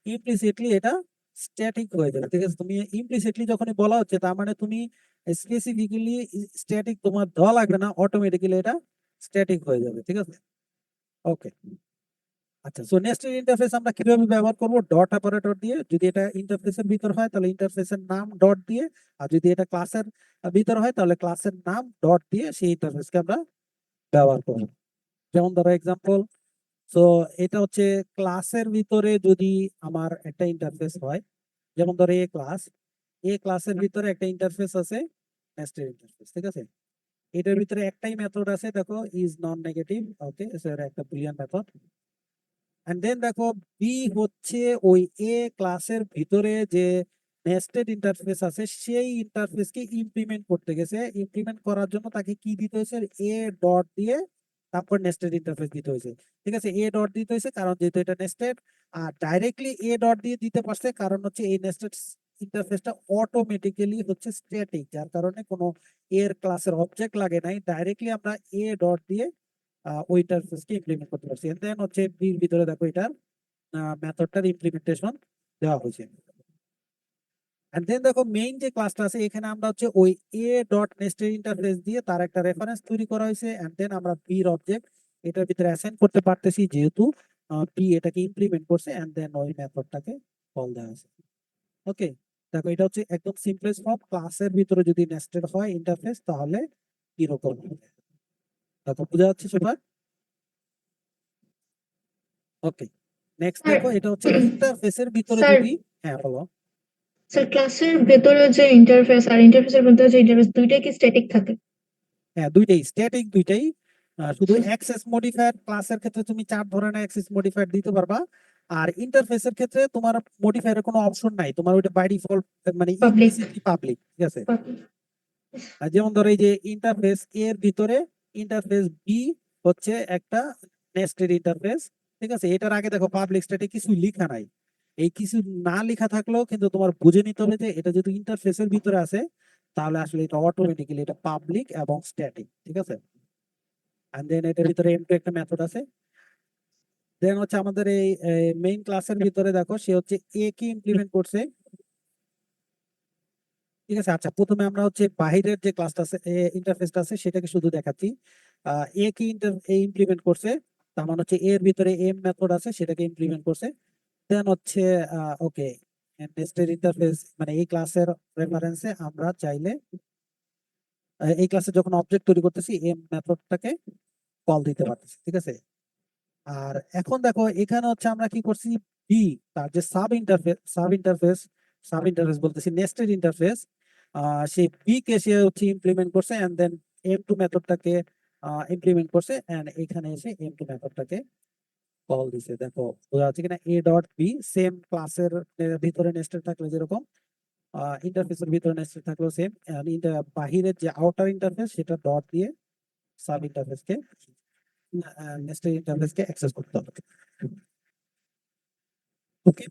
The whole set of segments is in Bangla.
ইমপ্লিসিটলি এটা স্ট্যাটিক হয়ে যাবে। ঠিক আছে, তুমি ইমপ্লিসিটলি যখনই বলা হচ্ছে তার মানে তুমি স্পেসিফিক্যালি স্ট্যাটিক তোমার দেওয়া লাগবে না, অটোমেটিক্যালি এটা স্ট্যাটিক হয়ে যাবে। ঠিক আছে, ওকে। আচ্ছা, সো নেস্টেড ইন্টারফেস আমরা কিভাবে ব্যবহার করব? ডট অপারেটর দিয়ে। যদি এটা ইন্টারফেসের ভিতর হয় তাহলে ইন্টারফেসের নাম ডট দিয়ে, আর যদি এটা ক্লাসের ভিতর হয় তাহলে ক্লাসের নাম ডট দিয়ে সেই ইন্টারফেসকে আমরা ব্যবহার করব। যেমন ধরো এক্সাম্পল, সো এটা হচ্ছে ক্লাসের ভিতরে যদি আমার একটা ইন্টারফেস হয়, যেমন ধরো এ ক্লাসের ভিতরে একটা ইন্টারফেস আছে, নেস্টেড ইন্টারফেস। ঠিক আছে, এটার ভিতরে একটাই মেথড আছে, দেখো is non negative. Okay, so এটা একটা বুলিয়ান মেথড। এন্ড দেন দেখো বি হচ্ছে ওই এ ক্লাসের ভিতরে যে নেস্টেড ইন্টারফেস আছে সেই ইন্টারফেসকে ইমপ্লিমেন্ট করতে গেছে। ইমপ্লিমেন্ট করার জন্য তাকে কি দিতে হয়েছে? এ ডট দিয়ে তারপর নেস্টেড ইন্টারফেস দিতে হয়েছে। ঠিক আছে, এ ডট দিতে হয়েছে কারণ যেহেতু এটা নেস্টেড। আর ডাইরেক্টলি এ ডট দিয়ে দিতে পারছে কারণ হচ্ছে এই নেস্টেড ইন্টারফেসটা অটোমেটিক্যালি হচ্ছে স্ট্যাটিক, যার কারণে কোনো এর ক্লাসের অবজেক্ট লাগে নাই। ডাইরেক্টলি আমরা এ ডট দিয়ে ওই ইন্টারফেসকে ইমপ্লিমেন্ট করতে পারছি। এন্ড দেন হচ্ছে বির ভিতরে দেখো এটার মেথডটার ইমপ্লিমেন্টেশন দেওয়া হয়েছে। এন্ড দেন দেখো মেইন যে ক্লাসটা আছে এখানে আমরা হচ্ছে ওই এ ডট নেস্টেড ইন্টারফেস দিয়ে তার একটা রেফারেন্স তৈরি করা হয়েছে। এন্ড দেন আমরা বির অবজেক্ট এটার ভিতরে অ্যাসাইন করতে পারতেছি যেহেতু পি এটাকে ইমপ্লিমেন্ট করছে। এন্ড দেন ওই মেথডটাকে কল দেওয়া হয়েছে। ওকে, দেখো এটা হচ্ছে একদম সিম্পলেস্ট ফর্ম। ক্লাসের ভিতরে যদি নেস্টেড হয় ইন্টারফেস তাহলে কিরকম হবে, দেখো বোঝা যাচ্ছে সবার? ওকে, নেক্সট স্যার দেখো এটা হচ্ছে ইন্টারফেসের ভিতরে স্যার যদি, হ্যাঁ বলো। স্যার ক্লাসের ভেতরে যে ইন্টারফেস আর ইন্টারফেসের ভেতরে যে ইন্টারফেস দুইটাই কি স্ট্যাটিক থাকে? হ্যাঁ, দুইটাই স্ট্যাটিক, দুইটাই। শুধু অ্যাক্সেস মডিফায়ার ক্লাসের ক্ষেত্রে তুমি 4 ধরনের অ্যাক্সেস মডিফায়ার দিতে পারবা। আর ইন্টারফেসের ক্ষেত্রে তোমার মডিফায়ারের কোনো অপশন নাই, তোমার ওইটা বাই ডিফল্ট মানে পাবলিক। Implicitly public. ঠিক আছে, আর যেমন ধরো এই যে ইন্টারফেস এর ভিতরে ইন্টারফেস বি হচ্ছে একটা নেস্টেড ইন্টারফেস। ঠিক আছে, এটার আগে দেখো পাবলিক স্ট্যাটিক কিছু লেখা নাই। এই কিছু না লেখা থাকলেও কিন্তু তোমার বুঝে নিতে হবে যে এটা যেহেতু ইন্টারফেসের ভিতরে আছে তাহলে আসলে এটা অটোমেটিক্যালি এটা পাবলিক এবং স্ট্যাটিক। ঠিক আছে, এন্ড দেন এটার ভিতরে এম টু একটা মেথড আছে। দেন হচ্ছে আমাদের এই মেইন ক্লাসের ভিতরে দেখো সে হচ্ছে এ কি ইমপ্লিমেন্ট করছে। ঠিক আছে, আচ্ছা প্রথমে আমরা হচ্ছে বাহিরের যে ক্লাসটা আছে ইন্টারফেসটা আছে সেটাকে শুধু দেখাচ্ছি। এ কি ইমপ্লিমেন্ট করছে, তার মানে হচ্ছে এর ভিতরে এম মেথড আছে সেটাকে ইমপ্লিমেন্ট করছে। দেন হচ্ছে ওকে, নেস্টেড ইন্টারফেস মানে এই ক্লাসের রেফারেন্সে আমরা চাইলে এই ক্লাসে যখন অবজেক্ট তৈরি করতেছি এম মেথডটাকে কল দিতে পারতেছি। ঠিক আছে, আর এখন দেখো এখানে হচ্ছে আমরা কি করছি, বি তার যে সাব ইন্টারফেস বলতেছি নেস্টেড ইন্টারফেস, সেই বি কে সে হচ্ছে ইমপ্লিমেন্ট করছে। এন্ড দেন এম টু মেথডটাকে ইমপ্লিমেন্ট করছে। এন্ড এখানে এসে এম টু মেথডটাকে কল দিছে। দেখো বোঝা যাচ্ছে কিনা? এ ডট বি সেম ক্লাসের ভিতরে নেস্টেড থাকলে যেরকম ইন্টারফেসের ভিতরে নেস্টেড থাকলেও সেম, বাহিরের যে আউটার ইন্টারফেস সেটা ডট দিয়ে সাব ইন্টারফেসকে নেস্টেড ইন্টারফেসকে অ্যাক্সেস করতে হবে। ওকে,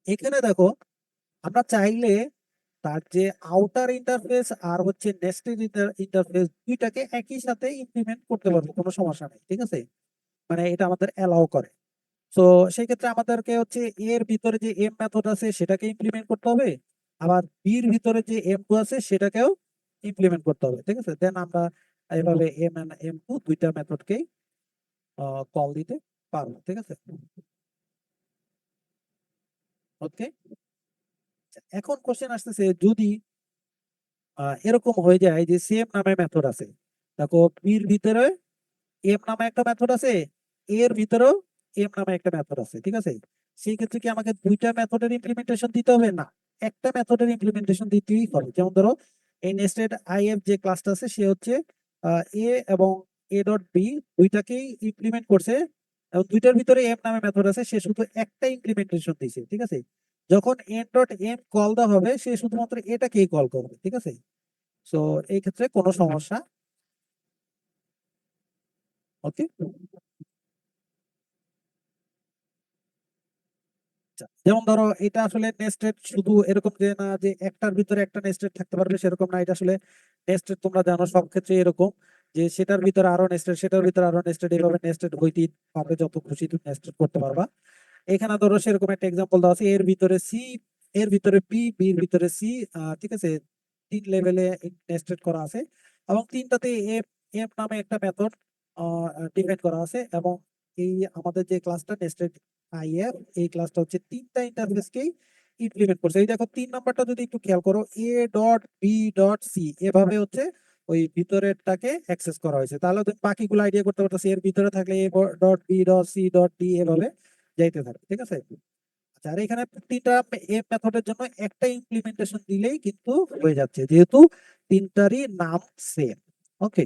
এখানে দেখো আমরা চাইলে তার যে আউটার ইন্টারফেস আর হচ্ছে নেস্টেড ইন্টারফেস দুইটাকে একই সাথে ইমপ্লিমেন্ট করতে পারবো, কোনো সমস্যা নেই। ঠিক আছে, মানে এটা আমাদের অ্যালাউ করে। তো সেই ক্ষেত্রে আমাদেরকে হচ্ছে এর ভিতরে যে এম মেথড আছে সেটাকে ইমপ্লিমেন্ট করতে হবে, আবার বির ভিতরে যে এম টু আছে সেটাকেও ইমপ্লিমেন্ট করতে হবে। ঠিক আছে, দেন আমরা এইভাবে এম এন্ড এম টু দুইটা মেথডকেই কল দিতে পারবো। ঠিক আছে, ওকে। এখন কোশ্চেন আসতেছে যদি এরকম হয়ে যায় যে সেম নামে মেথড আছে, দেখো বির ভিতরে এম নামে একটা মেথড আছে, এর ভিতরেও এম নামে একটা মেথড আছে। ঠিক আছে, সেই ক্ষেত্রে কি আমাকে দুইটা মেথডের ইমপ্লিমেন্টেশন দিতে হবে? না, একটা মেথডের ইমপ্লিমেন্টেশন দিতেই হবে। যেমন ধরো এই নেস্টেড আইএফ যে ক্লাসটা আছে সে হচ্ছে এ এবং এ ডট বি দুইটাকেই ইমপ্লিমেন্ট করছে, এবং দুইটার ভিতরে এম নামে মেথড আছে, সে শুধু একটা ইমপ্লিমেন্টেশন দিয়েছে। ঠিক আছে, যখন এন ডট এম কল দেওয়া হবে সে শুধুমাত্র এটাকেই কল করবে। ঠিক আছে, সো এই ক্ষেত্রে কোনো সমস্যা। ওকে, যেমন ধরো এটা আসলে নেস্টেড শুধু এরকম যে না যে একটার ভিতরে একটা নেস্টেড থাকতে পারবে সেরকম না, এটা আসলে নেস্টেড তোমরা জানো সব ক্ষেত্রে এরকম যে সেটার ভিতরে আরো নেস্টেড, সেটার ভিতরে আরো নেস্টেড, এইভাবে নেস্টেড হইতে পারবে, যত খুশি তুমি নেস্টেড করতে পারবা। এখানে ধরো সেরকম একটা এক্সাম্পল দেওয়া আছে, এর ভিতরে সি, এর ভিতরে বি, বির ভিতরে সি, ঠিক আছে, 3 লেভেলে নেস্টেড করা আছে, এবং তিনটাতে এফ, এফ নামে একটা মেথড ডিফাইন করা আছে, এবং এই আমাদের যে ক্লাসটা নেস্টেড আইএফ, এই ক্লাসটা হচ্ছে তিনটা ইন্টারফেসকেই ইমপ্লিমেন্ট করছে। এই দেখো 3 নাম্বারটা যদি একটু খেয়াল করো, A dot B dot C, এভাবে হচ্ছে ওই ভিতরেরটাকে অ্যাক্সেস করা হয়েছে। তাহলে তুমি বাকিগুলো আইডিয়া করতে পারতেছি, এর ভিতরে থাকলে A dot B dot C dot D এভাবে যাইতে থাকে, ঠিক আছে। আচ্ছা, আর এখানে প্রতিটা এফ মেথডের জন্য একটা ইমপ্লিমেন্টেশন দিলেই কিন্তু হয়ে যাচ্ছে, যেহেতু তিনটারই নাম সেম। ওকে,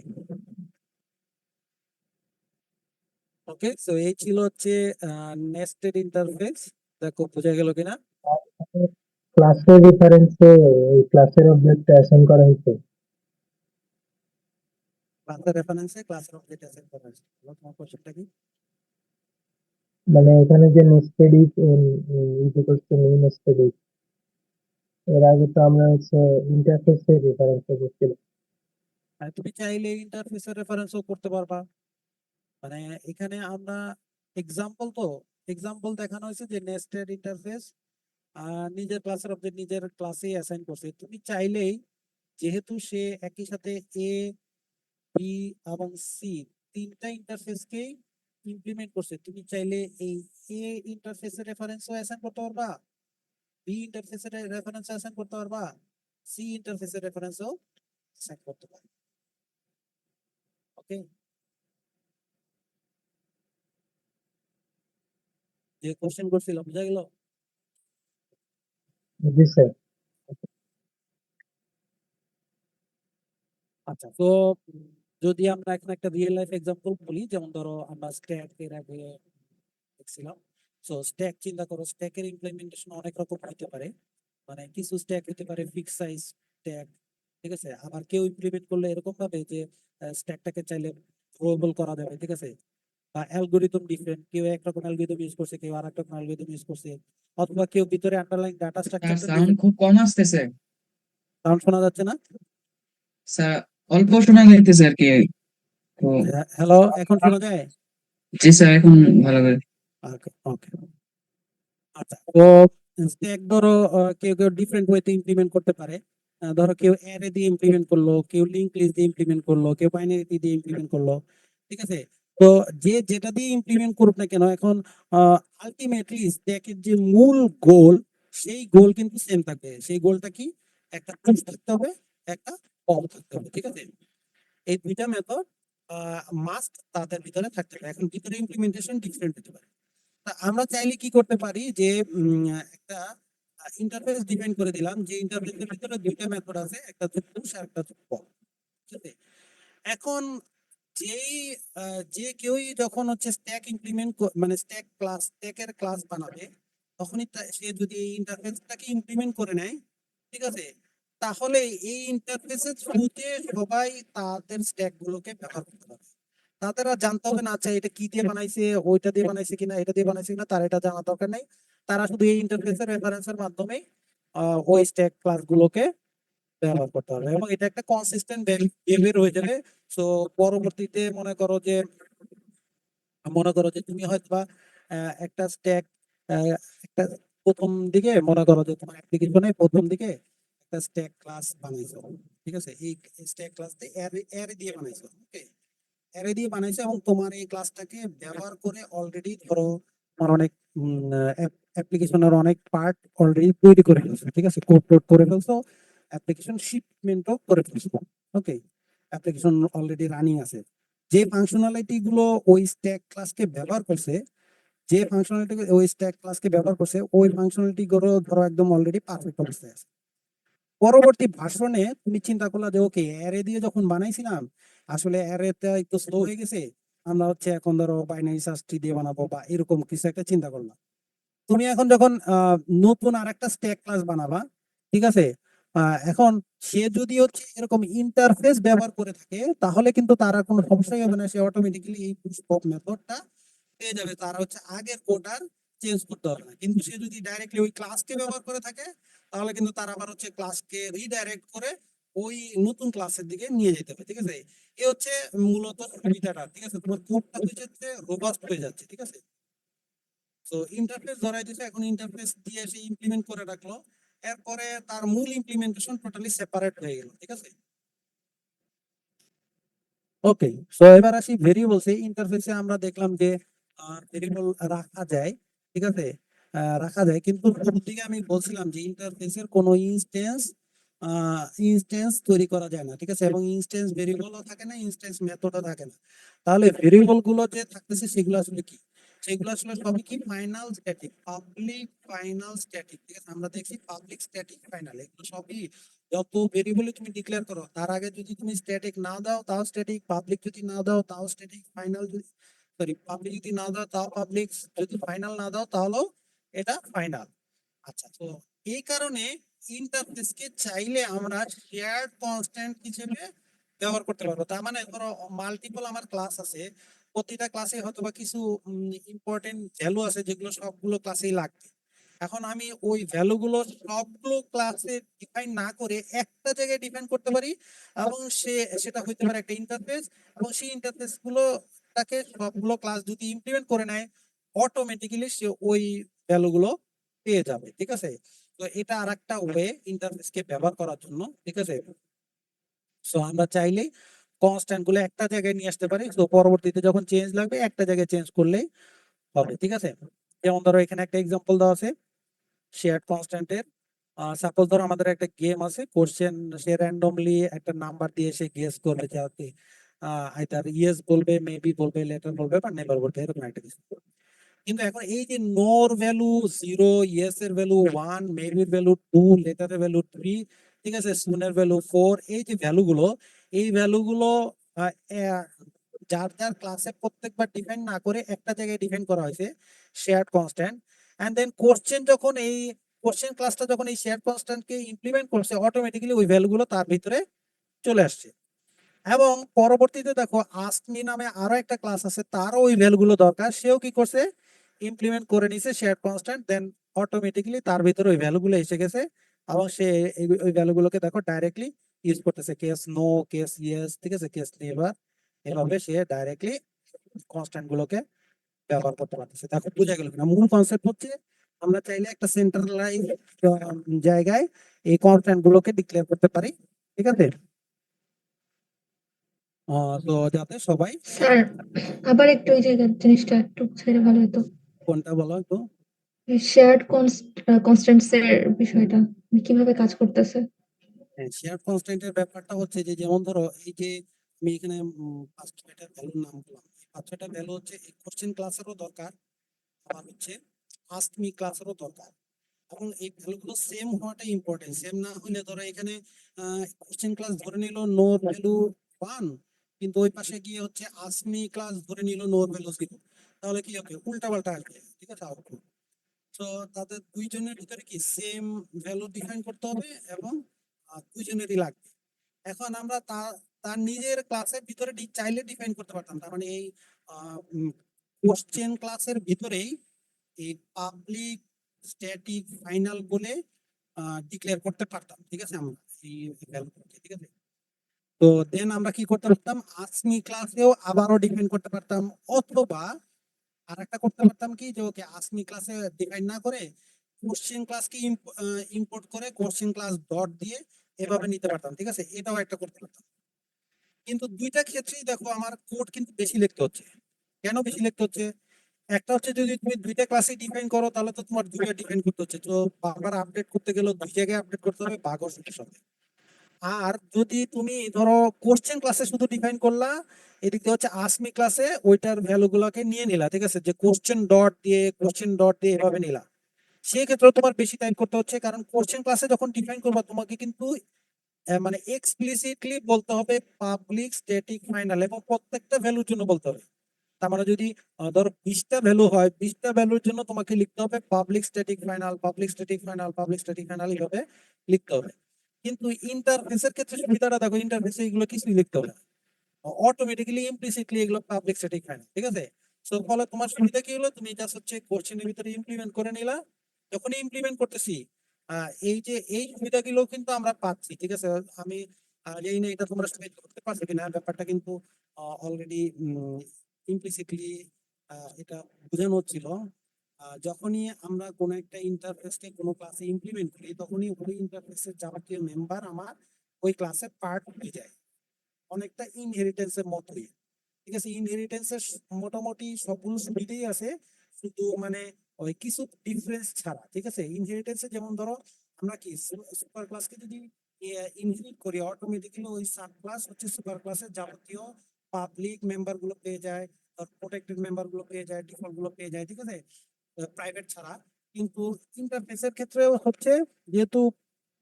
ওকে, সো এই ছিল হচ্ছে নেস্টেড ইন্টারফেস। দেখো বোঝা গেল কিনা? ক্লাসের রেফারেন্সে এই ক্লাসের অবজেক্ট অ্যাসাইন করা হয়েছে। ক্লাসের রেফারেন্সে ক্লাসের অবজেক্ট অ্যাসাইন করা হয়েছে। তোমার কোশ্চেনটা কি? মানে এখানে যে nested if equals to new nested if, এর আগে তো আমরা হচ্ছে ইন্টারফেসের রেফারেন্সে করছিলাম। আর তুমি চাইলে ইন্টারফেসের রেফারেন্সও করতে পারবা। মানে এখানে আমরা এক্সাম্পল, তো এক্সাম্পল দেখানো হয়েছে যে নেস্টেড ইন্টারফেস নিজের ক্লাসের অবজেক্ট নিজের ক্লাসে অ্যাসাইন করছে। তুমি চাইলেই, যেহেতু সে একই সাথে এ, বি এবং সি তিনটা ইন্টারফেসকেই ইমপ্লিমেন্ট করছে, তুমি চাইলে এই এ ইন্টারফেসের রেফারেন্সও অ্যাসাইন করতে পারবা, বি ইন্টারফেসের রেফারেন্স অ্যাসাইন করতে পারবা, সি ইন্টারফেসের রেফারেন্সও অ্যাসাইন করতে পারবা। ওকে, যে কোশ্চেন করছিল বুঝা গেল? জি স্যার। আচ্ছা, তো যদি আমরা এখন একটা রিয়েল লাইফ এক্সাম্পল বলি, যেমন ধরো আমরা স্ট্যাক এর আগে দেখছিলাম। সো স্ট্যাক, চিন্তা করো, স্ট্যাকের ইমপ্লিমেন্টেশন অনেক রকম হতে পারে। মানে কিছু স্ট্যাক হতে পারে ফিক্স সাইজ স্ট্যাক, ঠিক আছে। আবার কেউ ইমপ্লিমেন্ট করলে এরকম ভাবে যে স্ট্যাকটাকে চাইলে গ্লোবাল করা যাবে, ঠিক আছে। বা অ্যালগরিদম ডিফারেন্ট, কেউ একরকম অ্যালগরিদম ইউজ করছে, কেউ আরেক রকম অ্যালগরিদম ইউজ করছে, অথবা কেউ ভিতরে আন্ডারলাইন ডাটা স্যার স্ট্রাকচারটা সাউন্ড ডিফারেন্ট। খুব কম আসতেছে সাউন্ড শোনা যাচ্ছে না? স্যার, অল্প শোনা যাইতেছে আর কি। তো হ্যালো, এখন শোনা যায়? জি স্যার, এখন ভালো করে। ওকে, ওকে। আচ্ছা, তো স্ট্যাক ধরো কেউ কেউ ডিফারেন্ট ওয়েতে ইমপ্লিমেন্ট করতে পারে। ধরো কেউ অ্যারে দিয়ে ইমপ্লিমেন্ট করলো, কেউ লিংক লিস্ট দিয়ে ইমপ্লিমেন্ট করলো, কেউ বাইনারি দিয়ে ইমপ্লিমেন্ট করলো, ঠিক আছে। তো যে যেটা দিয়ে ইমপ্লিমেন্ট করুক না কেন, এখন আলটিমেটলি স্ট্যাকের যে মূল গোল, সেই গোল কিন্তু সেম থাকবে। সেই গোলটা কি? একটা পুশ থাকতে হবে, একটা পপ থাকতে হবে, ঠিক আছে। এই দুইটা মেথড মাস্ট তাদের ভিতরে থাকতে হবে। এখন ভিতরে ইমপ্লিমেন্টেশন ডিফারেন্ট হতে পারে। তা আমরা চাইলে কি করতে পারি, যে একটা ইন্টারফেস ডিফাইন করে দিলাম, যে ইন্টারফেসের ভিতরে দুইটা মেথড আছে, একটা হচ্ছে পুশ আর একটা হচ্ছে পপ, ঠিক আছে। এখন যেই যে কেউই যখন হচ্ছে স্ট্যাক ইমপ্লিমেন্ট, মানে স্ট্যাকের ক্লাস বানাবে, তখনই সে যদি এই ইন্টারফেসটাকে ইমপ্লিমেন্ট করে নেয়, ঠিক আছে, তাহলে এই ইন্টারফেসের থ্রুতে সবাই তাদের স্ট্যাক গুলোকে ব্যবহার করতে পারবে। তাদের আর জানতে হবে না, আচ্ছা এটা কি দিয়ে বানাইছে, ওইটা দিয়ে বানাইছে কিনা, এটা দিয়ে বানাইছে কিনা, তার এটা জানা দরকার নেই। তারা শুধু এই ইন্টারফেসের রেফারেন্সের মাধ্যমে ওই স্ট্যাক ক্লাস গুলোকে ব্যবহার করতে পারবে, এবং এটা একটা কনসিস্টেন্ট বিহেভিয়ার হয়ে যাবে। সো পরবর্তীতে মনে করো যে তুমি হয়তোবা একটা স্ট্যাক, একটা প্রথম দিকে মনে করো যে তোমার অ্যাপ্লিকেশনে প্রথম দিকে একটা স্ট্যাক ক্লাস বানাইছো, ঠিক আছে। এই স্ট্যাক ক্লাসতে অ্যারে দিয়ে বানাইছো, ওকে, অ্যারে দিয়ে বানাইছো, এবং তোমার এই ক্লাসটাকে ব্যবহার করে অলরেডি ধরো তোমার অনেক অ্যাপ্লিকেশনের অনেক পার্ট অলরেডি তৈরি করে ফেলছো, ঠিক আছে, কোড টোড করে ফেলছো, অ্যাপ্লিকেশন শিপমেন্টও করে ফেলছো, ওকে, অ্যাপ্লিকেশন অলরেডি রানিং আছে। যে ফাংশনালিটি গুলো ওই স্ট্যাক ক্লাসকে ব্যবহার করছে, যে ফাংশনালিটি ওই স্ট্যাক ক্লাসকে ব্যবহার করছে, ওই ফাংশনালিটি গুলো ধরো একদম অলরেডি পারফেক্ট অবস্থায় আছে। পরবর্তী ভার্সনে তুমি চিন্তা করলা যে ওকে, অ্যারে দিয়ে যখন বানাইছিলাম আসলে অ্যারেটা একটু স্লো হয়ে গেছে, আমরা হচ্ছে এখন ধরো বাইনারি সার্চ ট্রি দিয়ে বানাবো, বা এরকম কিছু একটা চিন্তা করলাম। তুমি এখন যখন নতুন আর একটা স্ট্যাক ক্লাস বানাবা, ঠিক আছে, এখন সে যদি হচ্ছে এরকম ইন্টারফেস ব্যবহার করে থাকে, তাহলে কিন্তু তার আর কোনো সমস্যাই হবে না, সে অটোমেটিক্যালি এই পুশ পপ মেথডটা পেয়ে যাবে, তার হচ্ছে আগের কোড আর চেঞ্জ করতে হবে না। কিন্তু সে যদি ডাইরেক্টলি ওই ক্লাসকে ব্যবহার করে থাকে, তাহলে কিন্তু তার আবার হচ্ছে ক্লাসকে রিডাইরেক্ট করে ওই নতুন ক্লাসের দিকে নিয়ে যেতে হবে, ঠিক আছে? এ হচ্ছে মূলত সুবিধাটা, ঠিক আছে? তোমার কোডটা হয়ে যাচ্ছে রোবাস্ট হয়ে যাচ্ছে, ঠিক আছে? তো ইন্টারফেস ধরাই দিয়েছে, এখন ইন্টারফেস দিয়ে সে ইমপ্লিমেন্ট করে রাখলো, এরপরে তার মূল ইমপ্লিমেন্টেশন টোটালি সেপারেট হয়ে গেল, ঠিক আছে? ওকে, সো এবার আসি ভেরিয়েবলসে। ইন্টারফেসে আমরা দেখলাম যে ভেরিয়েবল রাখা যায়, ঠিক আছে? রাখা যায়, কিন্তু প্রথম দিকে আমি বলছিলাম যে ইন্টারফেসের কোনো ইনস্ট্যান্স তৈরি করা যায় না, ঠিক আছে? এবং ইনস্ট্যান্স ভেরিয়েবলও থাকে না, ইনস্ট্যান্স মেথডও থাকে না। তাহলে ভেরিয়েবল গুলো যে থাকতেছে সেগুলো আসলে কি? সেগুলো আসলে সবই কি final static, public final static, ঠিক আছে? আমরা দেখছি পাবলিক স্ট্যাটিক ফাইনাল, এগুলো সবই যত ভেরিয়েবল তুমি ডিক্লেয়ার করো তার আগে যদি তুমি স্ট্যাটিক না দাও তাও স্ট্যাটিক, পাবলিক যদি না দাও তাও স্ট্যাটিক, ফাইনাল যদি পাবলিক যদি না দাও তাও পাবলিক, যদি ফাইনাল না দাও তাহলেও এটা ফাইনাল। আচ্ছা, তো এই কারণে ইন্টারফেসকে চাইলে আমরা শেয়ার্ড কনস্ট্যান্ট হিসেবে ব্যবহার করতে পারবো। তার মানে ধরো মাল্টিপল আমার ক্লাস আছে, প্রতিটা ক্লাসে হয়তো বা কিছু ইম্পর্টেন্ট ভ্যালু আছে যেগুলো সবগুলো ক্লাসেই লাগবে। এখন আমি ওই ভ্যালু গুলো সবগুলো ক্লাসে ডিফাইন না করে একটা জায়গায় ডিফাইন করতে পারি, এবং সেটা হইতে পারে একটা ইন্টারফেস, এবং সেই ইন্টারফেস গুলো তাকে সবগুলো ক্লাস যদি ইমপ্লিমেন্ট করে নেয় অটোমেটিক্যালি সে ওই ভ্যালু গুলো পেয়ে যাবে, ঠিক আছে? তো এটা আর একটা ওয়ে ইন্টারফেসকে ব্যবহার করার জন্য, ঠিক আছে? সো আমরা চাইলেই কনস্ট্যান্ট গুলো একটা জায়গায় নিয়ে আসতে পারি, তো পরবর্তীতে যখন চেঞ্জ লাগবে একটা জায়গায় চেঞ্জ করলেই হবে, ঠিক আছে? যেমন ধরো এখানে একটা এক্সাম্পল দেওয়া আছে শেয়ার্ড কনস্ট্যান্টের। সাপোজ ধরো আমাদের একটা গেম আছে, কোশ্চেন সে র্যান্ডমলি একটা নাম্বার দিয়ে সে গেস করবে যে আপনি আইদার ইয়েস বলবে, মেবি বলবে, লেটার বলবে বা নেভার বলবে, এরকম একটা কিছু। কিন্তু এখন এই যে নোর ভ্যালু 0, ইয়েস এর ভ্যালু 1, মেবির ভ্যালু 2, লেটারের ভ্যালু 3, ঠিক আছে, সুনের ভ্যালু 4, এই যে ভ্যালুগুলো, এই ভ্যালুগুলো যার যার ক্লাসে প্রত্যেকবার ডিফাইন না করে একটা জায়গায় ডিফাইন করা হয়েছে shared constant. And then question যখন এই কোশ্চেন ক্লাসটা যখন এই শেয়ার্ড কনস্ট্যান্টকে ইমপ্লিমেন্ট করছে অটোমেটিক্যালি ওই ভ্যালুগুলো তার ভিতরে চলে আসছে। এবং পরবর্তীতে দেখো আস্কমি নামে আরো একটা ক্লাস আছে, তারও ওই ভ্যালুগুলো দরকার, সেও কি করছে ইমপ্লিমেন্ট করে নিছে শেয়ার্ড কনস্ট্যান্ট, দেন অটোমেটিক্যালি তার ভিতরে ওই ভ্যালুগুলো এসে গেছে, এবং সে ওই ভ্যালুগুলোকে দেখো ডাইরেক্টলি ইউজ করতেছে, কেস নো, কেস ইয়েস, ঠিক আছে, কেস নেভার, এভাবে সে ডাইরেক্টলি কনস্ট্যান্ট গুলোকে ব্যবহার করতে পারতেছে। দেখো বোঝা গেল কিনা? মূল কনসেপ্ট হচ্ছে আমরা চাইলে একটা সেন্ট্রালাইজ জায়গায় এই কনস্ট্যান্ট গুলোকে ডিক্লেয়ার করতে পারি, ঠিক আছে? তো যাতে সবাই স্যার, আবার একটু ওই জায়গার জিনিসটা একটু ছেড়ে ভালো হতো। কোনটা বলো একটু। শেয়ার্ড কনস্ট্যান্টস এর বিষয়টা কিভাবে কাজ করতেছে? হ্যাঁ, শেয়ার কনস্ট্যান্টের ব্যাপারটা হচ্ছে যে যেমন ধরো এই যে আমি এখানে 5-6টা ভ্যালুর নাম বললাম, 5-6টা ভ্যালু হচ্ছে এই কোশ্চেন ক্লাসেরও দরকার, আবার হচ্ছে আস্ক মি ক্লাসেরও দরকার, এবং এই ভ্যালুগুলো সেম হওয়াটাই ইম্পর্টেন্ট। সেম না হলে ধরো এখানে কোশ্চেন ক্লাস ধরে নিল নোর ভ্যালু 1, কিন্তু ওই পাশে গিয়ে হচ্ছে আস্ক মি ক্লাস ধরে নিল নোর ভ্যালু 0, তাহলে কি হবে? উল্টা পাল্টা আসবে, ঠিক আছে, আউটপুট। তো তাদের দুইজনের ভিতরে কি সেম ভ্যালু ডিফাইন করতে হবে, এবং দুইজনেরই লাগবে। এখন আমরা তার নিজের ক্লাসের ভিতরে চাইলে ডিফাইন করতে পারতাম, তার মানে এই কোশ্চেন ক্লাসের ভিতরেই এই পাবলিক স্ট্যাটিক ফাইনাল বলে ডিক্লেয়ার করতে পারতাম, ঠিক আছে, আমরা এই ভ্যালুগুলোকে, ঠিক আছে? তো দেন আমরা কি করতে পারতাম, আসমি ক্লাসেও আবারও ডিফাইন করতে পারতাম, অথবা আর একটা করতে পারতাম কি, যে ওকে আসমি ক্লাসে ডিফাইন না করে কোশ্চেন ক্লাসকে ইম্পোর্ট করে কোশ্চেন ক্লাস ডট দিয়ে এভাবে নিতে পারতাম, ঠিক আছে, এটাও একটা করতে পারতাম। কিন্তু দুইটা ক্ষেত্রেই দেখো আমার কোড কিন্তু বেশি লিখতে হচ্ছে। কেন বেশি লিখতে হচ্ছে? একটা হচ্ছে যদি তুমি দুইটা ক্লাসে ডিফাইন করো তাহলে তো তোমার দুইটা ডিফাইন করতে হচ্ছে, তো বারবার আপডেট করতে গেলে দুই জায়গায় আপডেট করতে হবে, বাগও সমস্যা হবে। আর যদি তুমি ধরো কোশ্চেন ক্লাসে শুধু ডিফাইন করলা, এদিক দিয়ে হচ্ছে আসমি ক্লাসে ওইটার ভ্যালু গুলোকে নিয়ে নিলা, ঠিক আছে, যে কোশ্চেন ডট দিয়ে এভাবে নিলা, সেই ক্ষেত্রে তোমার বেশি টাইপ করতে হচ্ছে, কারণ কোশ্চেন ক্লাসে যখন ডিফাইন করবা তোমাকে কিন্তু মানে এক্সপ্লিসিটলি বলতে হবে পাবলিক স্ট্যাটিক ফাইনাল, এবং প্রত্যেকটা ভ্যালুর জন্য বলতে হবে। তার মানে যদি ধরো 20টা ভ্যালু হয়, 20টা ভ্যালুর জন্য তোমাকে লিখতে হবে public static final, public static final, public static final, এইভাবে লিখতে হবে। কিন্তু ইন্টারফেসের ক্ষেত্রে সুবিধাটা দেখো, ইন্টারফেসে এগুলো কিছুই লিখতে হবে না, অটোমেটিক্যালি ইমপ্লিসিটলি এগুলো পাবলিক স্ট্যাটিক ফাইনাল, ঠিক আছে? সো ফলে তোমার সুবিধা কি হলো, তুমি জাস্ট হচ্ছে কোশ্চেনের ভিতরে ইমপ্লিমেন্ট করে নিলা। যখন ইমপ্লিমেন্ট করতেছি এই যে এই সুবিধাগুলো কিন্তু আমরা পাচ্ছি, ঠিক আছে? আমি জানি না এটা তোমরা সবাই করতে পারছো কিনা, ব্যাপারটা কিন্তু অলরেডি ইমপ্লিসিটলি এটা বোঝানো হচ্ছিল। যখনই আমরা কোনো একটা ইন্টারফেসকে কোনো ক্লাসে ইমপ্লিমেন্ট করি, তখনই ওই ইন্টারফেসের যাবতীয় মেম্বার আমার ওই ক্লাসের পার্ট হয়ে যায়, অনেকটা ইনহেরিটেন্সের মতোই। ঠিক আছে, ইনহেরিটেন্সের মোটামুটি সবগুলো সুবিধেই আছে, শুধু মানে ওই কিছু ডিফারেন্স ছাড়া। ঠিক আছে, ইনহেরিটেন্সে যেমন ধরো আমরা কি সুপার ক্লাসকে যদি ইনহেরিট করি, অটোমেটিক্যালি ওই সাব ক্লাস হচ্ছে সুপার ক্লাসের যাবতীয় পাবলিক মেম্বার গুলো পেয়ে যায়, প্রোটেক্টেড মেম্বার গুলো পেয়ে যায়, ডিফল্ট গুলো পেয়ে যায়। ঠিক আছে, প্রাইভেট ছাড়া। কিন্তু ইন্টারফেসের ক্ষেত্রে হচ্ছে যেহেতু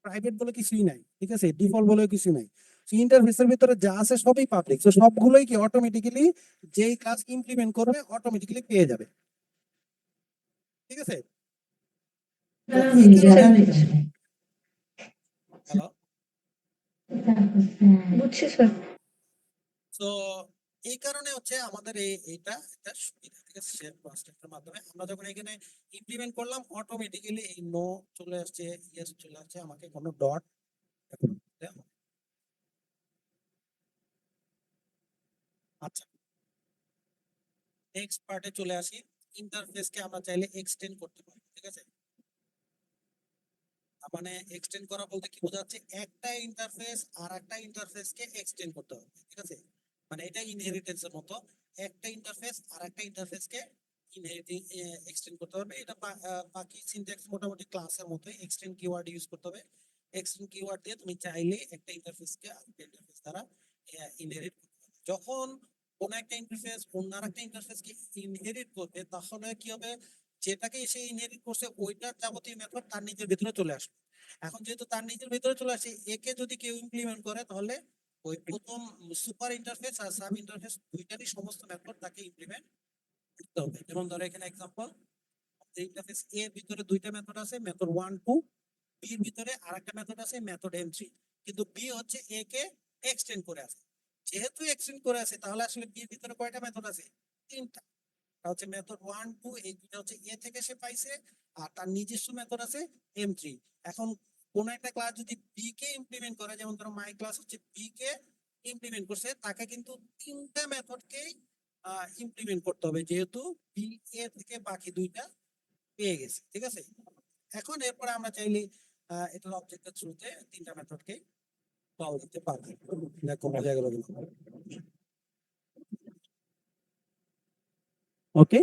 প্রাইভেট বলে কিছুই নাই, ঠিক আছে, ডিফল্ট বলে কিছু নাই, ইন্টারফেসের ভিতরে যা আছে সবই পাবলিক, তো সবগুলোই কি অটোমেটিক্যালি যেই ক্লাস ইমপ্লিমেন্ট করবে অটোমেটিক্যালি পেয়ে যাবে। ঠিক আছে, তো এই কারণে হ্যালো, বুঝছি স্যার। তো এই কারণে হচ্ছে আমাদের এটা একটা সুবিধা। ঠিক আছে, শেয়ার কনস্ট্রাক্টের মাধ্যমে আমরা যখন এখানে ইমপ্লিমেন্ট করলাম, অটোমেটিক্যালি এই নো চলে আসছে, ইয়েস চলে আসছে, আমাকে কোনো ডট। আচ্ছা, নেক্সট পার্টে চলে আসি। ইন্টারফেসকে আমরা চাইলে এক্সটেন্ড করতে পারি। ঠিক আছে, তার মানে এক্সটেন্ড করা বলতে কি বোঝাচ্ছে, একটা ইন্টারফেস আর একটা ইন্টারফেসকে এক্সটেন্ড করতে হবে। ঠিক আছে, মানে এটা ইনহেরিটেন্সের মতো, একটা ইন্টারফেস আর একটা ইন্টারফেসকে ইনহেরিটিং এক্সটেন্ড করতে হবে। এটা বাকি সিনট্যাক্স মোটামুটি ক্লাসের মতোই, এক্সটেন্ড কিওয়ার্ড ইউজ করতে হবে। এক্সটেন্ড কিওয়ার্ড দিয়ে তুমি চাইলে একটা ইন্টারফেসকে আরেকটা ইন্টারফেস দ্বারা ইনহেরিট করতে পারবে। যখন কোন একটা ইন্টারফেস অন্য আরেকটা ইন্টারফেসকে ইনহেরিট করবে, তাহলে কি হবে, যেটাকে সে ইনহেরিট করছে ওইটার যাবতীয় মেথড তার নিজের ভিতরে চলে আসবে। এখন যেহেতু তার নিজের ভিতরে চলে আসে, একে যদি কেউ ইমপ্লিমেন্ট করে, তাহলে ওই প্রথম সুপার ইন্টারফেস আর সাব ইন্টারফেস দুইটারই সমস্ত মেথড তাকে ইমপ্লিমেন্ট করতে হবে। যেমন ধরো এখানে এক্সাম্পল, ইন্টারফেস এ এর ভিতরে দুইটা মেথড আছে, মেথড 1 2, বি এর ভিতরে আরেকটা মেথড আছে, মেথড m3, কিন্তু বি হচ্ছে এ কে এক্সটেন্ড করে আছে। যেহেতু এক্সটেন্ড করে আছে, তাহলে আসলে বি এর ভিতরে কয়টা মেথড আছে? তিনটা। এটা হচ্ছে মেথড 1 2, এই দুটো হচ্ছে এ থেকে সে পাইছে, আর তার নিজস্ব মেথড আছে m3। এখন কোন একটা ক্লাস যদি বি কে ইমপ্লিমেন্ট করে, যেমন ধরো মাই ক্লাস হচ্ছে বি কে ইমপ্লিমেন্ট করছে, তাকে কিন্তু তিনটা মেথডকেই ইমপ্লিমেন্ট করতে হবে, যেহেতু বি এ থেকে বাকি দুইটা পেয়ে গেছে। ঠিক আছে, এখন এরপরে আমরা চাইলে এটার অবজেক্টের থ্রুতে তিনটা মেথডকে কল দিতে পারবো। দেখো বোঝা গেল কিনা? ওকে,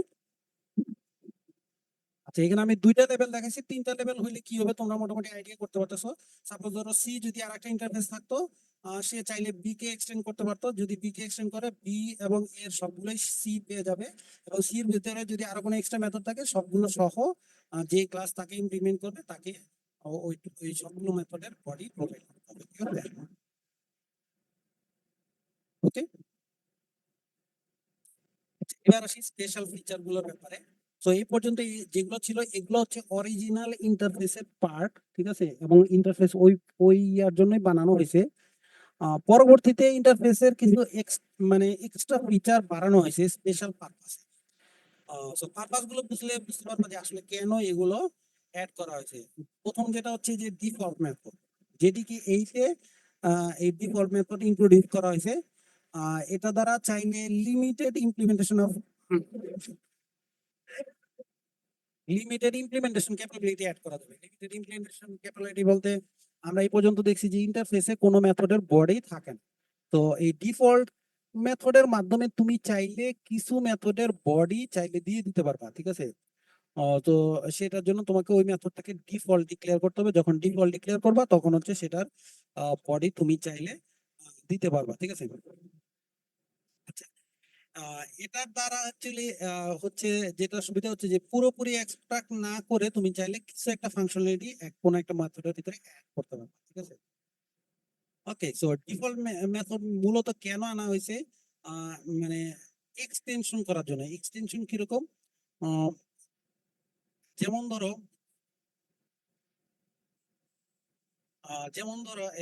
আচ্ছা, এখানে আমি দুইটা লেভেল দেখাইছি, তিনটা লেভেল হইলে কি হবে তোমরা মোটামুটি আইডিয়া করতে পারতেছো। সাপোজ ধরো সি যদি আরেকটা ইন্টারফেস থাকতো, সে চাইলে বি কে এক্সটেন্ড করতে পারতো। যদি বি কে এক্সটেন্ড করে, বি এবং এর সবগুলোই সি পেয়ে যাবে, এবং সি এর ভিতরে যদি আরো কোনো এক্সট্রা মেথড থাকে, সবগুলো সহ যে ক্লাস তাকে ইমপ্লিমেন্ট করবে, তাকে ওই ওই সবগুলো মেথডের বডি প্রোভাইড করতে হবে। ঠিক আছে, ওকে। এবার আসি স্পেশাল ফিচার গুলোর ব্যাপারে। তো এই পর্যন্ত যেগুলো ছিল, এগুলো হচ্ছে অরিজিনাল ইন্টারফেসের পার্ট। ঠিক আছে, এবং ইন্টারফেস ওই ওই ইয়ার জন্যই বানানো হয়েছে। পরবর্তীতে ইন্টারফেসের কিছু মানে এক্সট্রা ফিচার বাড়ানো হয়েছে স্পেশাল পারপাস। সো পারপাস গুলো বুঝলে বুঝতে পারবে যে আসলে কেন এগুলো অ্যাড করা হয়েছে। প্রথম যেটা হচ্ছে যে ডিফল্ট মেথড, যেটিকে এইতে এই ডিফল্ট মেথড ইন্ট্রোডিউস করা হয়েছে। এটা দ্বারা চাইলে লিমিটেড ইমপ্লিমেন্টেশন ক্যাপাবিলিটি অ্যাড করা যাবে। লিমিটেড ইমপ্লিমেন্টেশন ক্যাপাবিলিটি বলতে আমরা এই পর্যন্ত দেখছি যে ইন্টারফেসে কোনো মেথডের বডি থাকে না। তো এই ডিফল্ট মেথডের মাধ্যমে তুমি চাইলে কিছু মেথডের বডি চাইলে দিয়ে দিতে পারবা। ঠিক আছে, তো সেটার জন্য তোমাকে ওই মেথডটাকে ডিফল্ট ডিক্লেয়ার করতে হবে। যখন ডিফল্ট ডিক্লেয়ার করবা, তখন হচ্ছে সেটার বডি তুমি চাইলে দিতে পারবা। ঠিক আছে, আচ্ছা, এটার দ্বারা অ্যাকচুয়ালি হচ্ছে যেটা সুবিধা হচ্ছে যে পুরোপুরি এক্সট্রাক্ট না করে তুমি চাইলে কিছু একটা ফাংশনালিটি কোন একটা মেথডের ভিতরে অ্যাড করতে পারবে। ঠিক আছে, ওকে। সো ডিফল্ট মেথড মূলত কেন আনা হয়েছে, মানে এক্সটেনশন করার জন্য। এক্সটেনশন কিরকম, আহ, যেমন ধরো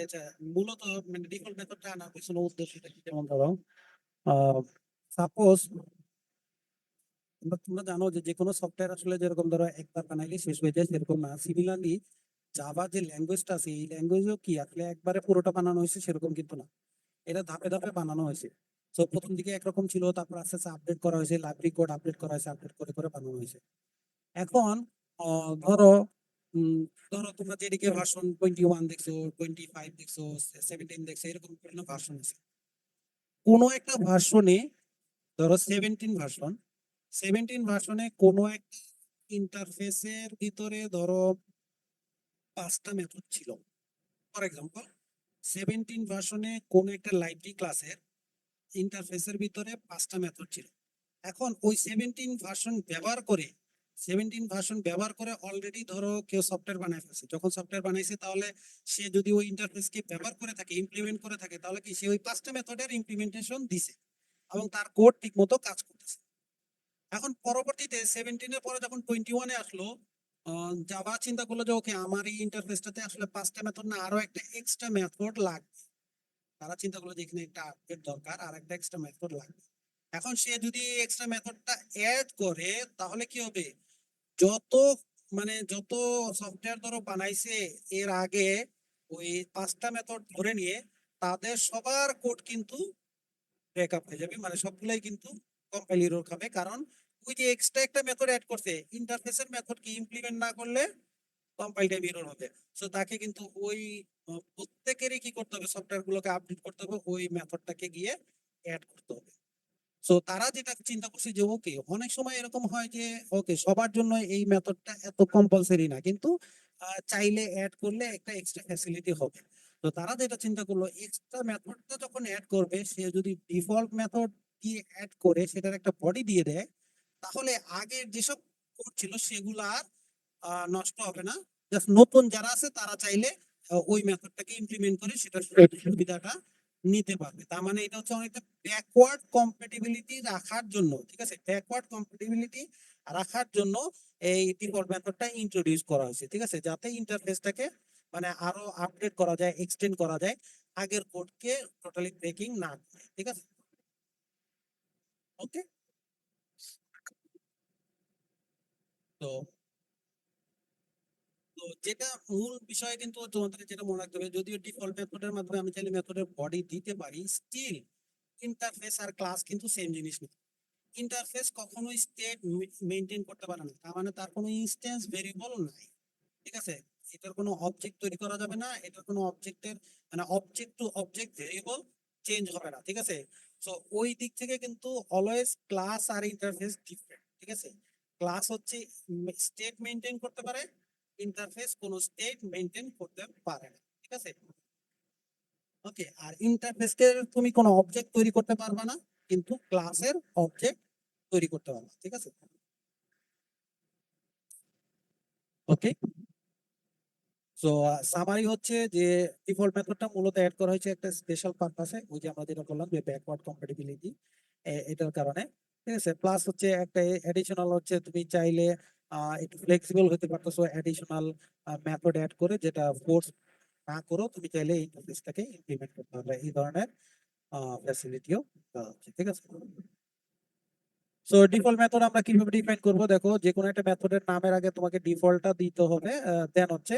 এটা মূলত মানে ডিফল্ট মেথডটা আনার পিছনে উদ্দেশ্যটা কি, যেমন ধরো সাপোজ তোমরা জানো যে যে কোনো সফটওয়্যার আসলে যেরকম ধরো একবার বানাইলে শেষ হয়ে যায়, সেরকম না। সিমিলারলি জাভা যে ল্যাঙ্গুয়েজটা আছে এই ল্যাঙ্গুয়েজও কি আসলে একবারে পুরোটা বানানো হয়েছে সেরকম কিন্তু না, এটা ধাপে ধাপে বানানো হয়েছে। তো প্রথম দিকে একরকম ছিল, তারপর আস্তে আস্তে আপডেট করা হয়েছে, লাইব্রেরি কোড আপডেট করা হয়েছে, আপডেট করে করে বানানো হয়েছে। এখন ধরো উম, ধরো তোমরা যেদিকে ভার্সন 21 দেখছো, 25 দেখছো, 17 দেখছো, এরকম বিভিন্ন ভার্সন আছে। কোনো একটা ভার্সনে, ধরো 17 ভার্সনে কোনো একটা ইন্টারফেসের ভিতরে ধরো 5টা মেথড ছিল। ফর এক্সাম্পল 17 ভার্সনে কোনো একটা লাইব্রেরি ক্লাসের ইন্টারফেসের ভিতরে 5টা মেথড ছিল। এখন ওই 17 ভার্সন ব্যবহার করে অলরেডি ধরো কেউ সফটওয়্যার বানায় ফেলছে, যখন সফটওয়্যার বানাইছে তাহলে সে যদি ওই ইন্টারফেসকে ব্যবহার করে থাকে, ইমপ্লিমেন্ট করে থাকে, তাহলে কি সে ওই 5টা মেথডের ইমপ্লিমেন্টেশন দিছে এবং তার কোড ঠিক মতো কাজ করতেছে। এখন পরবর্তীতে 17-এর পরে যখন 21-এ আসলো, জাভা চিন্তা করলো যে ওকে আমার এই ইন্টারফেসটাতে আসলে 5টা মেথড না, আরো একটা এক্সট্রা মেথড লাগবে। তারা চিন্তা করলো যে এখানে একটা আপডেট দরকার, আর একটা এক্সট্রা মেথড লাগবে। এখন সে যদি এক্সট্রা মেথডটা অ্যাড করে তাহলে কি হবে, যত যত সফটওয়্যার ধরো বানাইছে এর আগে ওই 5টা মেথড ধরে নিয়ে তাদের সবার কোড কিন্তু ব্রেকআপ হয়ে যাবে, মানে সবগুলাই কিন্তু কম্পাইল এরর খাবে, কারণ ওই যে এক্সট্রা একটা মেথড অ্যাড করছে, ইন্টারফেসের মেথড কি ইমপ্লিমেন্ট না করলে কম্পাইল টাইম এরর হবে। সো তাকে কিন্তু ওই প্রত্যেকেরই কি করতে হবে, সফটওয়্যার গুলোকে আপডেট করতে হবে, ওই মেথডটাকে গিয়ে অ্যাড করতে হবে। সো তারা যেটা চিন্তা করছে যে ওকে অনেক সময় এরকম হয় যে ওকে সবার জন্য এই মেথডটা এত কম্পালসারি না, কিন্তু চাইলে অ্যাড করলে একটা এক্সট্রা ফ্যাসিলিটি হবে। তো তারা যেটা চিন্তা করলো, এক্সট্রা মেথডটা যখন অ্যাড করবে সে যদি ডিফল্ট মেথড দিয়ে অ্যাড করে সেটার একটা বডি দিয়ে দেয়, তাহলে আগের যেসব কোড ছিল সেগুলো আর নষ্ট হবে না। জাস্ট নতুন যারা আছে তারা চাইলে ওই মেথডটাকে ইমপ্লিমেন্ট করে সেটার সুবিধাটা নিতে পারবে। তার মানে এটা হচ্ছে অনেকটা ব্যাকওয়ার্ড কম্প্যাটিবিলিটি রাখার জন্য, ঠিক আছে, ব্যাকওয়ার্ড কম্প্যাটিবিলিটি রাখার জন্য এই ডিফল্ট মেথডটা ইন্ট্রোডিউস করা হয়েছে, ঠিক আছে, যাতে ইন্টারফেসটাকে আরো আপডেট করা যায়, এক্সটেন্ড করা যায়, আগের কোডকে টোটালি ব্রেকিং না করে, ঠিক আছে। ওকে, তো তো যেটা মূল বিষয় কিন্তু তোমাদের যেটা মনে রাখতে হবে, যদিও ডিফল্ট মেথডের মাধ্যমে আমি চাইলে মেথডের বডি দিতে পারি, স্টিল ইন্টারফেস আর ক্লাস কিন্তু সেম জিনিস না। ইন্টারফেস কখনোই স্টেট মেইনটেইন করতে পারে না, তার মানে তার কোনো ইনস্ট্যান্স ভেরিয়েবল নাই, ঠিক আছে। এটার কোনো অবজেক্ট তৈরি করা যাবে না, এটার কোনো অবজেক্টের object to object variable change হবে না, ঠিক আছে। সো ওই দিক থেকে কিন্তু অলওয়েজ ক্লাস আর ইন্টারফেস ডিফারেন্ট, ঠিক আছে। ক্লাস হচ্ছে স্টেট মেইনটেইন করতে পারে, ইন্টারফেস কোনো স্টেট মেইনটেইন করতে পারে না, ঠিক আছে। ওকে, আর ইন্টারফেসকে তুমি কোনো অবজেক্ট তৈরি করতে পারবা না, কিন্তু ক্লাসের অবজেক্ট তৈরি করতে পারবা, ঠিক আছে। ওকে, সো সামারি হচ্ছে যে ডিফল্ট মেথডটা মূলত অ্যাড করা হয়েছে একটা স্পেশাল পারপাসে, ওই যে আমরা যেটা বললাম যে ব্যাকওয়ার্ড কম্প্যাটিবিলিটি, এটার কারণে, ঠিক আছে। প্লাস হচ্ছে একটা এডিশনাল হচ্ছে তুমি চাইলে একটু ফ্লেক্সিবল হতে পারতেছো, এডিশনাল মেথড অ্যাড করে, যেটা ফোর্স না করো তুমি চাইলে এই ইন্টারফেসটাকে ইমপ্লিমেন্ট করতে পারবে, এই ধরনের ফ্যাসিলিটিও আছে, ঠিক আছে। সো ডিফল্ট মেথড আমরা কিভাবে ডিফাইন করব, দেখো যে কোনো একটা মেথডের নামের আগে তোমাকে ডিফল্টটা দিতে হবে, দেন হচ্ছে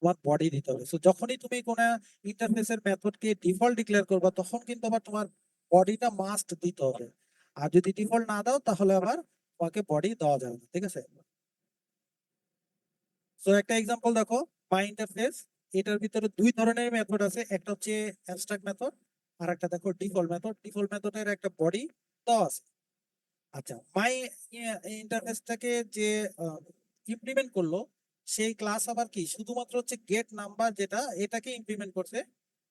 তোমার বডি দিতে হবে। সো যখনই তুমি কোনো ইন্টারফেসের মেথডকে ডিফল্ট ডিক্লেয়ার করবা তখন কিন্তু আবার তোমার বডিটা মাস্ট দিতে হবে, আর যদি ডিফল্ট না দাও তাহলে আবার তোমাকে বডি দেওয়া যাবে না, ঠিক আছে। সো একটা এক্সাম্পল দেখো, মাই ইন্টারফেস, এটার ভিতরে দুই ধরনের মেথড আছে, একটা হচ্ছে অ্যাবস্ট্রাক্ট মেথড, আর একটা দেখো ডিফল্ট মেথড। ডিফল্ট মেথডের একটা বডি দেওয়া আছে। আচ্ছা, মাই ইন্টারফেসটাকে যে ইমপ্লিমেন্ট করলো সেই ক্লাস আবার কি শুধুমাত্র হচ্ছে গেট নাম্বার, যেটা এটাকে ইমপ্লিমেন্ট করছে,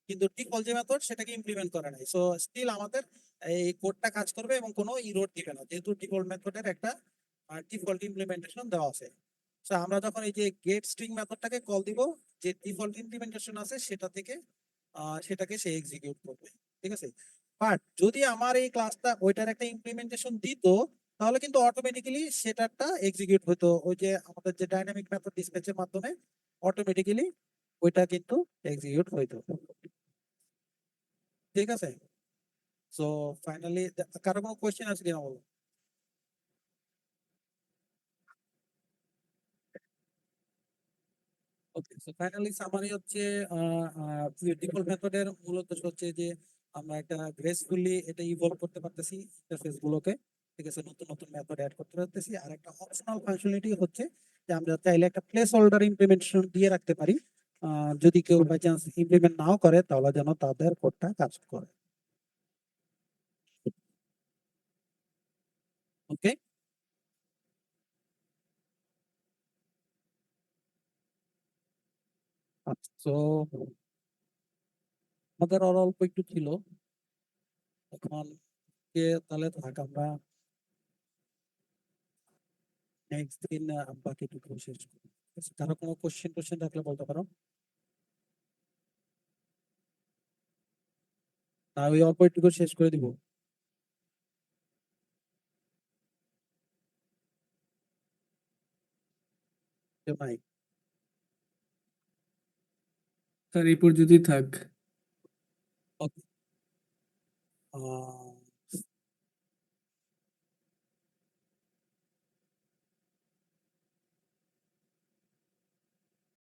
কিন্তু ডিফল্ট যে মেথড সেটাকে ইমপ্লিমেন্ট করে নাই। সো স্টিল আমাদের এই কোডটা কাজ করবে এবং কোনো ইরর দিবে না, যেহেতু ডিফল্ট মেথডের একটা ডিফল্ট ইমপ্লিমেন্টেশন দেওয়া আছে। সো আমরা যখন এই যে গেট স্ট্রিং মেথডটাকে কল দিব, যে ডিফল্ট ইমপ্লিমেন্টেশন আছে সেটা থেকে সেটাকে সে এক্সিকিউট করবে, ঠিক আছে। বাট যদি আমার এই ক্লাসটা ওইটার একটা ইমপ্লিমেন্টেশন দিত, তাহলে কিন্তু অটোমেটিক্যালি সেটারটা এক্সিকিউট হতো, ওই যে আমাদের যে ডাইনামিক মেথড ডিসপ্যাচের মাধ্যমে অটোমেটিক্যালি ওইটা কিন্তু এক্সিকিউট হইতো, ঠিক আছে। সো ফাইনালি কারো কোনো কোয়েশ্চেন আছে কিনা বলো। ওকে, সো ফাইনালি সামারি হচ্ছে ডিফল্ট মেথডের মূল উদ্দেশ্য হচ্ছে যে আমরা একটা গ্রেসফুলি এটা ইভলভ করতে পারতেছি ইন্টারফেস গুলোকে, ঠিক আছে, নতুন নতুন মেথড অ্যাড করতে পারতেছি। আর একটা অপশনাল ফাংশনালিটি হচ্ছে যে আমরা চাইলে একটা প্লেস হোল্ডার ইমপ্লিমেন্টেশন দিয়ে রাখতে পারি, যদি কেউ বাই চান্স ইমপ্লিমেন্ট নাও করে তাহলে যেন তাদের কোডটা কাজ করে। ওকে, আচ্ছা, তো আমাদের আর অল্প একটু ছিল এখন, তাহলে থাক, আমরা নেক্সট দিন বাকিটুকু শেষ করি। ঠিক আছে? কারো কোনো কোশ্চেন থাকলে বলতে পারো, না ওই অল্প একটু শেষ করে দিব। কেউ নাই? স্যার এই পর্যন্তই থাক। ওকে,